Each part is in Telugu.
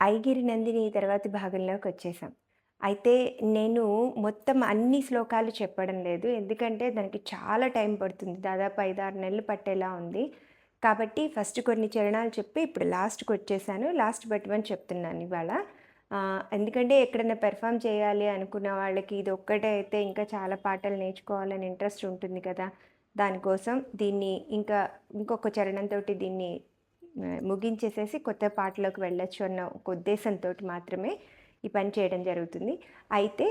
ఐగిరి నందిని తర్వాతి భాగంలోకొచ్చేసాం. అయితే నేను మొత్తం అన్ని శ్లోకాలు చెప్పడం లేదు. ఎందుకంటే దానికి చాలా టైం పడుతుంది. దాదాపు 5, 6 నెలలు పట్టేలా ఉంది. కాబట్టి ఫస్ట్ కొన్ని చరణాలు చెప్పి ఇప్పుడు లాస్ట్‌కొచ్చేసాను. లాస్ట్ పెట్టమని చెప్తున్నాను ఇవాళ. ఎందుకంటే ఎక్కడైనా పెర్ఫార్మ్ చేయాలి అనుకున్న వాళ్ళకి ఇదొక్కటే అయితే ఇంకా చాలా పాటలు నేర్చుకోవాలని ఇంట్రెస్ట్ ఉంటుంది కదా! దానికోసం దీన్ని ఇంకొక చరణంతోటి దీన్ని ముగించేసేసి కొత్త పాటలోకి వెళ్ళొచ్చు అన్న ఒక ఉద్దేశంతోటి మాత్రమే ఈ పని చేయడం జరుగుతుంది. అయితే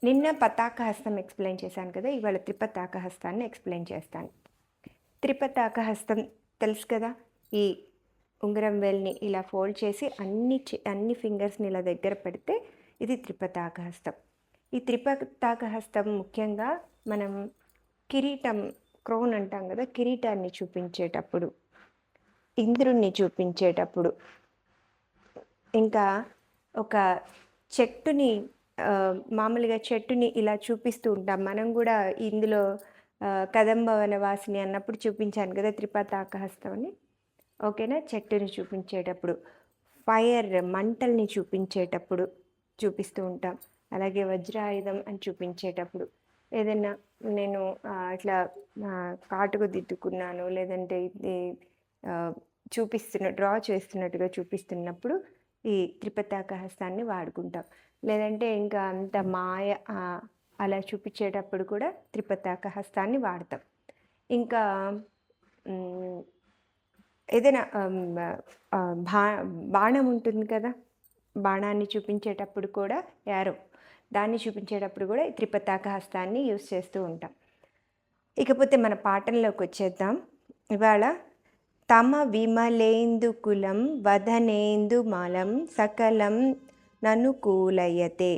నిన్న పతాకహస్తం ఎక్స్‌ప్లెయిన్ చేశాను కదా! ఇవాళ త్రిపతాకహస్తాన్ని ఎక్స్‌ప్లెయిన్ చేస్తాను. త్రిపతాకహస్తం తెలుసు కదా! ఈ ఉంగరం వేలుని ఇలా ఫోల్డ్ చేసి అన్ని ఫింగర్స్‌ని ఇలా దగ్గర పెడితే ఇది త్రిపతాకహస్తం. ఈ త్రిపతాకహస్తం ముఖ్యంగా మనం కిరీటం, క్రౌన్ అంటాం కదా! కిరీటాన్ని చూపించేటప్పుడు, ఇంద్రుడిని చూపించేటప్పుడు, ఇంకా ఒక చెట్టుని మామూలుగా చెట్టుని ఇలా చూపిస్తూ ఉంటాం. మనం గూడా ఇందులో కదంబ వనవాసిని అన్నప్పుడు చూపించాను కదా! త్రిపతాకహస్తం అని. ఓకేనా? చెట్టుని చూపించేటప్పుడు, మంటల్ని చూపించేటప్పుడు చూపిస్తూ ఉంటాం. అలాగే వజ్రాయుధం అని చూపించేటప్పుడు, ఏదన్నా నేను ఇట్లా కాటుక దిద్దుకున్నాను, లేదంటే ఇది ఆహ్, డ్రా చేస్తున్నట్టుగా చూపిస్తున్నప్పుడు ఈ త్రిపతాకహస్తాన్ని వాడుకుంటాం. లేదంటే ఇంకా అంత అలా చూపించేటప్పుడు కూడా త్రిపతాకహస్తాన్ని వాడతాం. ఇంకా హ్మ్. ఏదైనా బాణం ఉంటుంది కదా! బాణాన్ని చూపించేటప్పుడు కూడా దాన్ని చూపించేటప్పుడు కూడా ఈ త్రిపతాక హస్తాన్ని యూజ్ చేస్తూ ఉంటాం. ఇకపోతే మన పాఠంలోకొచ్చేద్దాం. ఇవాళ తమ విమలేందుకులం వదనేందుమలం సకలం ననుకూలయతే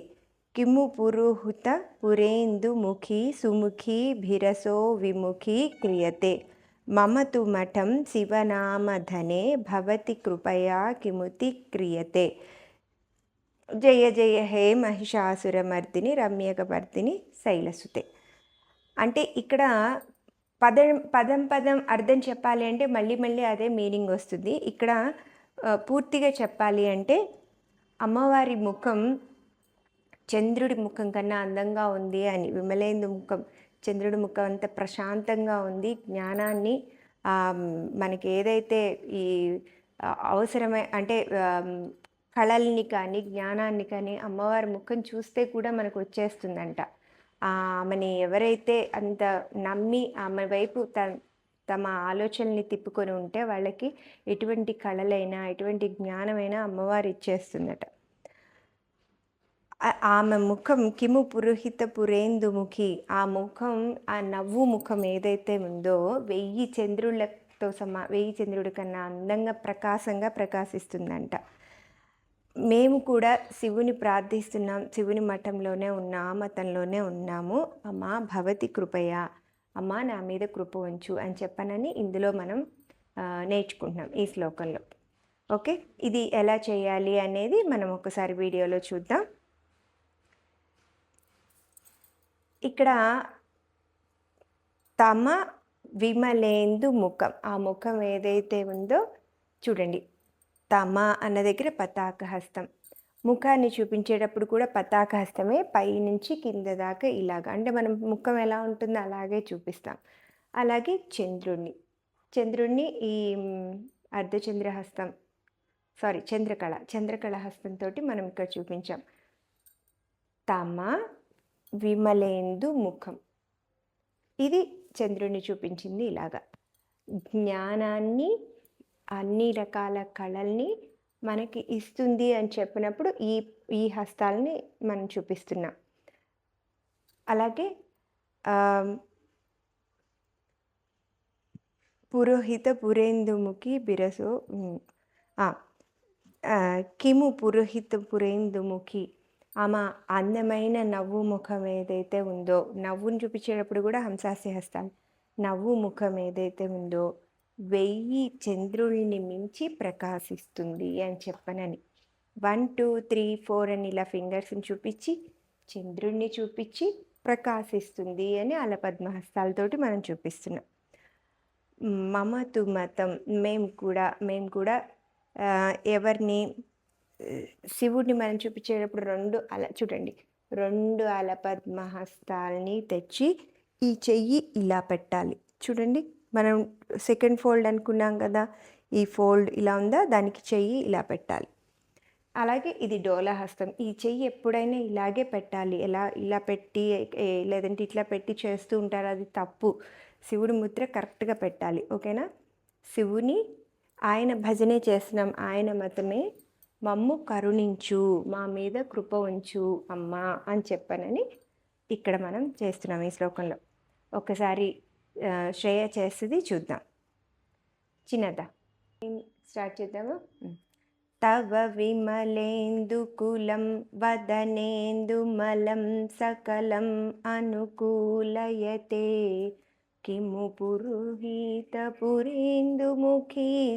కిము పురుహుత పురేందుముఖీ సుముఖీభిరసో విముఖీ క్రియతే మమ తు మఠం శివనామధనే భవతి కృపయా కిముతి క్రియతే జయ జయ హే మహిషాసురమర్దిని రమ్యకపర్దిని శైలసుతే. అంటే ఇక్కడ పదం అర్థం చెప్పాలి అంటే మళ్ళీ అదే మీనింగ్ వస్తుంది. ఇక్కడ పూర్తిగా చెప్పాలి అంటే అమ్మవారి ముఖం చంద్రుడి ముఖం కన్నా అందంగా ఉంది అని. విమలేందు ముఖం, చంద్రుడి ముఖం అంత ప్రశాంతంగా ఉంది. జ్ఞానాన్ని మనకి ఏదైతే ఈ అంటే కళల్ని కానీ, జ్ఞానాన్ని కానీ అమ్మవారి ముఖం చూస్తే కూడా మనకు వచ్చేస్తుందంట. ఆమెని ఎవరైతే అంత నమ్మి ఆమె వైపు తమ ఆలోచనల్ని తిప్పుకొని ఉంటే వాళ్ళకి ఎటువంటి కళలైనా, ఎటువంటి జ్ఞానమైనా అమ్మవారు ఇచ్చేస్తుందట. ఆమె ముఖం కిము పురోహిత పురేందుముఖి, ఆ ముఖం, ఆ నవ్వు ముఖం ఏదైతే ఉందో 1000 చంద్రులతో 1000 చంద్రుడి కన్నా అందంగా ప్రకాశంగా ప్రకాశిస్తుందంట. మేము కూడా శివుని ప్రార్థిస్తున్నాం. శివుని మఠంలోనే మతంలోనే ఉన్నాము. అమ్మా భవతి కృపయా, అమ్మా నా మీద కృప ఉంచు అని చెప్పనని ఇందులో మనం నేర్చుకుంటున్నాం ఈ శ్లోకంలో. ఓకే, ఇది ఎలా చేయాలి అనేది మనం ఒకసారి వీడియోలో చూద్దాం. ఇక్కడ తమ విమలేందు ముఖం, ఆ ముఖం ఏదైతే ఉందో చూడండి. తమ అన్న దగ్గర పతాకహస్తం. ముఖాన్ని చూపించేటప్పుడు కూడా పతాకహస్తమే పైనుంచి కింద దాకా ఇలాగ. అంటే మనం ముఖం ఎలా ఉంటుందో అలాగే చూపిస్తాం. అలాగే చంద్రుడిని ఈ అర్ధచంద్రహస్తం, చంద్రకళ హస్తంతోటి మనం ఇక్కడ చూపించాం. తమ విమలేందు ముఖం, ఇది చంద్రుడిని చూపించింది ఇలాగా. జ్ఞానాన్ని, అన్ని రకాల కళల్ని మనకి ఇస్తుంది అని చెప్పినప్పుడు ఈ హస్తాలని మనం చూపిస్తున్నాం. అలాగే పురోహిత పురేందుముఖి బిరసో కిము పురోహిత పురేందుముఖి, ఆమె అందమైన నవ్వు ముఖం ఏదైతే ఉందో, నవ్వుని చూపించేటప్పుడు కూడా హంసాస్య హస్తాలు, నవ్వు ముఖం ఏదైతే ఉందో 1000 చంద్రుల్ని మించి ప్రకాశిస్తుంది అని చెప్పనని. 1, 2, 3, 4 అని ఇలా ఫింగర్స్ని చూపించి చంద్రుడిని చూపించి ప్రకాశిస్తుంది అని అలపద్మహస్తాలతోటి మనం చూపిస్తున్నాం. మమ తు మతం, మేము కూడా ఎవరిని శివుడిని మనం చూపించేటప్పుడు 2 అలా చూడండి. 2 అలపద్మహస్తాల్ని తెచ్చి ఈ చెయ్యి ఇలా పెట్టాలి. చూడండి. మనం సెకండ్ ఫోల్డ్ అనుకున్నాం కదా! ఈ ఫోల్డ్ ఇలా ఉందా? దానికి చెయ్యి ఇలా పెట్టాలి. అలాగే ఇది డోలాహస్తం. ఈ చెయ్యి ఎప్పుడైనా ఇలాగే పెట్టాలి. ఇలా పెట్టి లేదంటే ఇట్లా పెట్టి చేస్తూ ఉంటారు. అది తప్పు. శివుడి ముద్ర కరెక్ట్‌గా పెట్టాలి. ఓకేనా? శివుని ఆయన భజనే చేస్తున్నాం. ఆయన మతమే మమ్ము కరుణించు, మా మీద కృప ఉంచు అమ్మా అని చెప్పానని ఇక్కడ మనం చేస్తున్నాం ఈ శ్లోకంలో. ఒక్కసారి శ్రేయ చేస్తది చూద్దాం. చిన్నదా స్టార్ట్ చేద్దామా? తవ విమలేందుకులం వదనేందుమలం సకలం అనుకూలయతే కిము పురుహితపురేందుముఖీ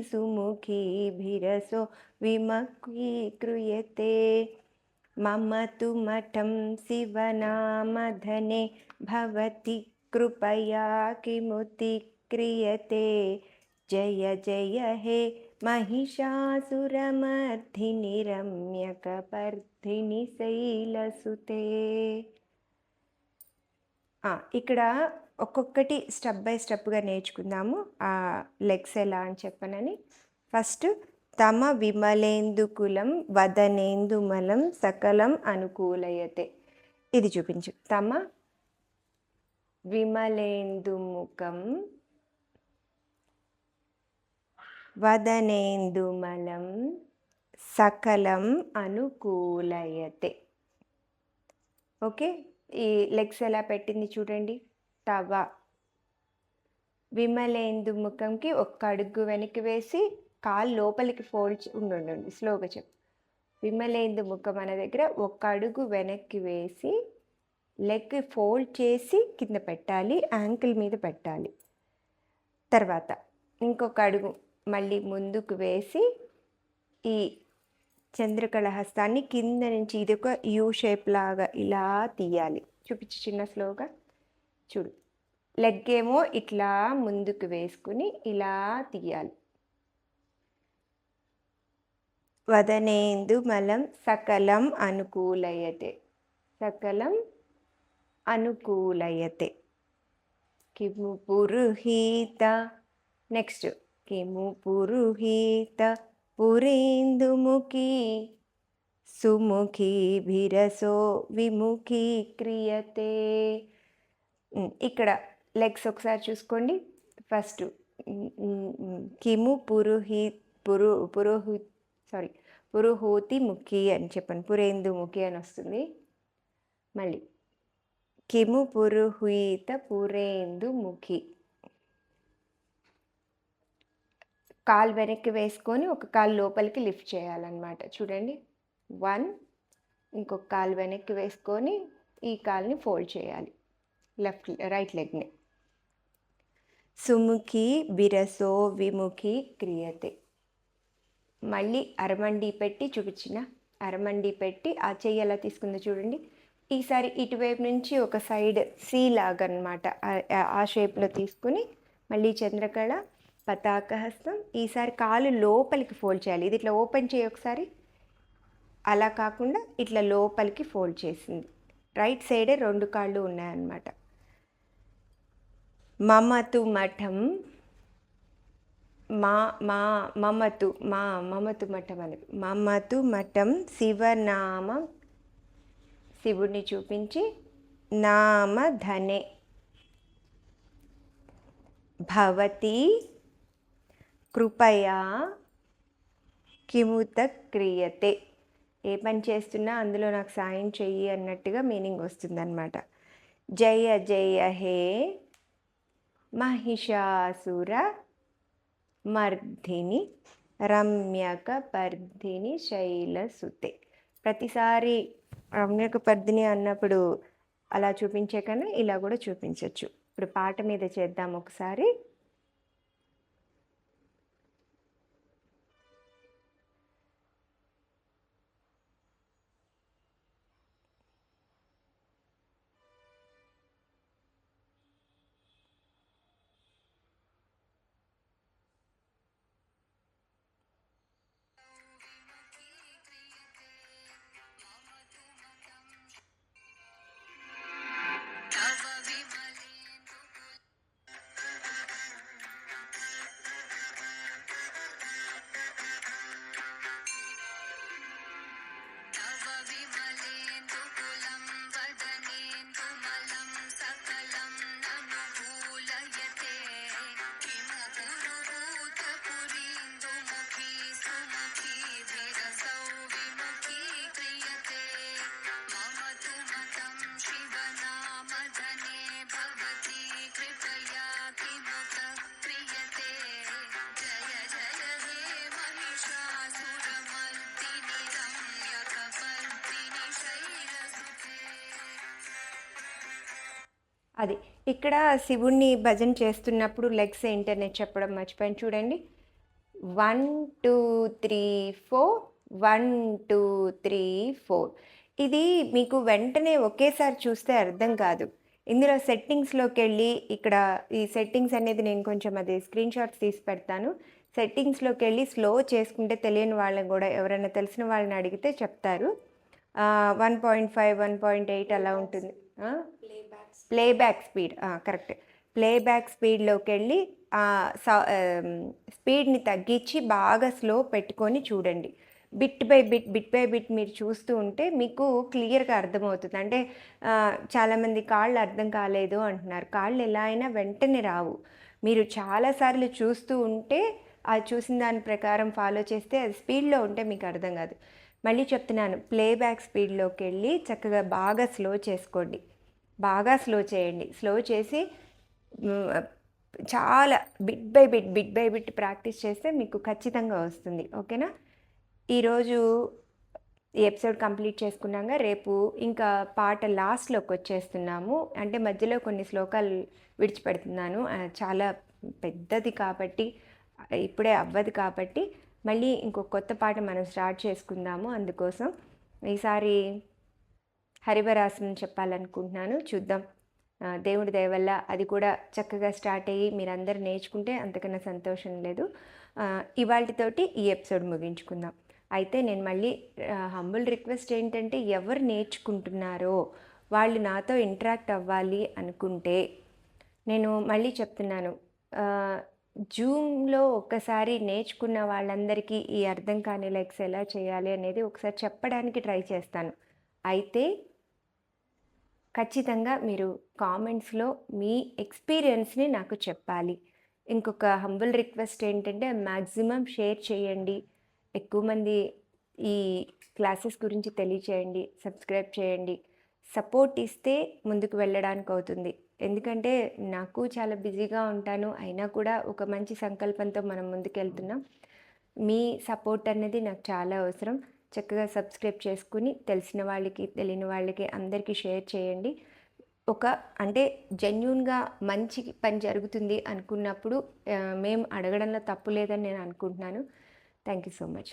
సుముఖీభిరసో విమక్రీక్రియతే మమ తు మఠం శివనామధనే భవతి కృపయా కిముతి క్రియతే జయ జయ హే महिषासुरमर्धिनि रम्यकपर्धिनि శైలసుతే. ఇక్కడ ఒక్కొక్కటి స్టెప్ బై స్టెప్గా నేర్చుకుందాము. ఆ లెగ్స్ ఎలా అని చెప్పనని. ఫస్ట్ తమ విమలేందుకులం వదనేందుమలం సకలం అనుకూలయతే. ఇది చూపించు. తమ విమలేందుముఖం వదనేందుమలం సకలం అనుకూలయతే. ఓకే, ఈ లెగ్స్ ఎలా పెట్టింది చూడండి. తవ విమలేందు ముఖంకి ఒక్క అడుగు వెనక్కి వేసి కాలు లోపలికి ఫోల్డ్ ఉండండి. స్లోగా చెప్పు. విమలేందు ముఖం అనే దగ్గర ఒక్క అడుగు వెనక్కి వేసి లెగ్ ఫోల్డ్ చేసి కింద పెట్టాలి, యాంకిల్ మీద పెట్టాలి. తర్వాత ఇంకొక అడుగు మళ్ళీ ముందుకు వేసి ఈ చంద్రకళ హస్తాన్ని కింద నుంచి ఇది ఒక యూ షేప్ లాగా ఇలా తీయాలి. చూపించు చిన్న స్లోగా. చూడు, లెగ్ ఏమో ఇట్లా ముందుకు వేసుకుని ఇలా తీయాలి. వదనేందు మలం సకలం అనుకూలయతే. సకలం అనుకూలయతే. కిము పురుహిత. నెక్స్ట్ కిము పురుహిత పురేందుముఖీ సుముఖీభిరసో విముఖీక్రియతే. ఇక్కడ లెగ్స్ ఒకసారి చూసుకోండి. ఫస్ట్ కిము పురుహూతి ముఖి అని చెప్పండి. పురేందుముఖి అని వస్తుంది. మళ్ళీ కిము పురుహూత పురేందుముఖి. కాలు వెనక్కి వేసుకొని ఒక కాలు లోపలికి లిఫ్ట్ చేయాలన్నమాట. చూడండి, 1. ఇంకొక కాలు వెనక్కి వేసుకొని ఈ కాలుని ఫోల్డ్ చేయాలి, రైట్ లెగ్ని. సుముఖి బిరసో విముఖి క్రియతే. మళ్ళీ అరమండి పెట్టి చూపించిన అరమండి పెట్టి ఆ చెయ్యి ఎలా తీసుకుందో చూడండి. ఈసారి ఇటువైపు నుంచి ఒక సైడ్ సి లాగా అనమాట, ఆ షేప్లో తీసుకుని మళ్ళీ చంద్రకళ పతాక హస్తం. ఈసారి కాలు లోపలికి ఫోల్డ్ చేయాలి. ఇది ఇట్లా ఓపెన్ చేయి ఒకసారి. అలా కాకుండా ఇట్లా లోపలికి ఫోల్డ్ చేసింది. రైట్ సైడే 2 కాళ్ళు ఉన్నాయన్నమాట. మమతు మఠం మమతు మఠం అని. మమతు మఠం శివనామం, శివుడిని చూపించి నామధనే భవతి కృపయా కిముత క్రియతే. ఏ పని చేస్తున్నా అందులో నాకు సాయం చెయ్యి అన్నట్టుగా మీనింగ్ వస్తుందన్నమాట. జయ జయ హే మహిషాసుర మర్ధిని రమ్యక పర్ధిని శైలసుతే. ప్రతిసారి రమ్యక పర్ధిని అన్నప్పుడు అలా చూపించే కన్నా ఇలా కూడా చూపించవచ్చు. ఇప్పుడు పాట మీద చేద్దాం ఒకసారి. అది. ఇక్కడ శివుడిని భజన చేస్తున్నప్పుడు లెగ్స్ ఏంటనేది చెప్పడం మర్చిపోయాను చూడండి. 1, 2, 3, 4 1, 2, 3, 4 ఇది మీకు వెంటనే ఒకేసారి చూస్తే అర్థం కాదు. ఇందులో సెట్టింగ్స్‌లోకెళ్ళి ఇక్కడ ఈ సెట్టింగ్స్ అనేది నేను కొంచెం అది స్క్రీన్ షాట్స్ తీసి పెడతాను. సెట్టింగ్స్‌లోకెళ్ళి స్లో చేసుకుంటే తెలియని వాళ్ళని గూడా ఎవరైనా తెలిసిన వాళ్ళని అడిగితే చెప్తారు. 1.5, 1.8 అలా ఉంటుంది. ఆ! Playback speed correct. ప్లేబ్యాక్ స్పీడ్‌లోకెళ్ళి స్పీడ్‌ని తగ్గించి బాగా స్లో పెట్టుకొని చూడండి. బిట్ బై బిట్ మీరు చూస్తూ ఉంటే మీకు క్లియర్‌గా అర్థమవుతుంది. అంటే చాలామంది కాళ్ళు అర్థం కాలేదు అంటున్నారు. కాళ్ళు ఎలా అయినా వెంటనే రావు. మీరు చాలా సార్లు చూస్తూ ఉంటే చూసిన దాని ప్రకారం ఫాలో చేస్తే అది స్పీడ్‌లో ఉంటే మీకు అర్థం కాదు. మళ్ళీ చెప్తున్నాను ప్లేబ్యాక్ స్పీడ్‌లోకెళ్ళి చక్కగా బాగా స్లో చేసుకోండి. బాగా స్లో చేయండి. స్లో చేసి హ్మ్. చాలా బిట్ బై బిట్ ప్రాక్టీస్ చేస్తే మీకు ఖచ్చితంగా వస్తుంది. ఓకేనా? ఈరోజు ఈ ఎపిసోడ్ కంప్లీట్ చేసుకున్నాంగా రేపు ఇంకా పాట లాస్ట్‌లోకొచ్చేస్తున్నాము. అంటే మధ్యలో కొన్ని శ్లోకాలు విడిచిపెడుతున్నాను. చాలా పెద్దది కాబట్టి ఇప్పుడే అవ్వదు కాబట్టి మళ్ళీ ఇంకో కొత్త పాట మనం స్టార్ట్ చేసుకుందాము. అందుకోసం ఈసారి హరివరాసనం చెప్పాలనుకుంటున్నాను. చూద్దాం. దేవుడి దయ వల్ల అది కూడా చక్కగా స్టార్ట్ అయ్యి మీరందరూ నేర్చుకుంటే అంతకన్నా సంతోషం లేదు. ఇవాల్టితోటి ఈ ఎపిసోడ్ ముగించుకుందాం. అయితే నేను మళ్ళీ హంబుల్ రిక్వెస్ట్ ఏంటంటే ఎవరు నేర్చుకుంటున్నారో వాళ్ళు నాతో ఇంటరాక్ట్ అవ్వాలి అనుకుంటే నేను మళ్ళీ చెప్తున్నాను. జూమ్‌లో ఒక్కసారి నేర్చుకున్న వాళ్ళందరికీ ఈ అర్థం కాని లెగ్స్ ఎలా చేయాలి అనేది ఒకసారి చెప్పడానికి ట్రై చేస్తాను. అయితే ఖచ్చితంగా మీరు కామెంట్స్‌లో మీ ఎక్స్‌పీరియన్స్‌ని నాకు చెప్పాలి. ఇంకొక హంబుల్ రిక్వెస్ట్ ఏంటంటే మాక్సిమం షేర్ చేయండి. ఎక్కువ మంది ఈ క్లాసెస్ గురించి తెలియచేయండి. సబ్స్క్రైబ్ చేయండి. సపోర్ట్ ఇస్తే ముందుకు వెళ్ళడానికి అవుతుంది. ఎందుకంటే నాకు చాలా బిజీగా ఉంటాను. అయినా కూడా ఒక మంచి సంకల్పంతో మనం ముందుకెళ్తున్నాం. మీ సపోర్ట్ అనేది నాకు చాలా అవసరం. చక్కగా సబ్స్క్రైబ్ చేసుకుని తెలిసిన వాళ్ళకి, తెలియని వాళ్ళకి అందరికీ షేర్ చేయండి. అంటే జెన్యూన్‌గా మంచి పని జరుగుతుంది అనుకున్నప్పుడు మేము అడగడంలో తప్పు లేదని నేను అనుకుంటున్నాను. Thank you so much.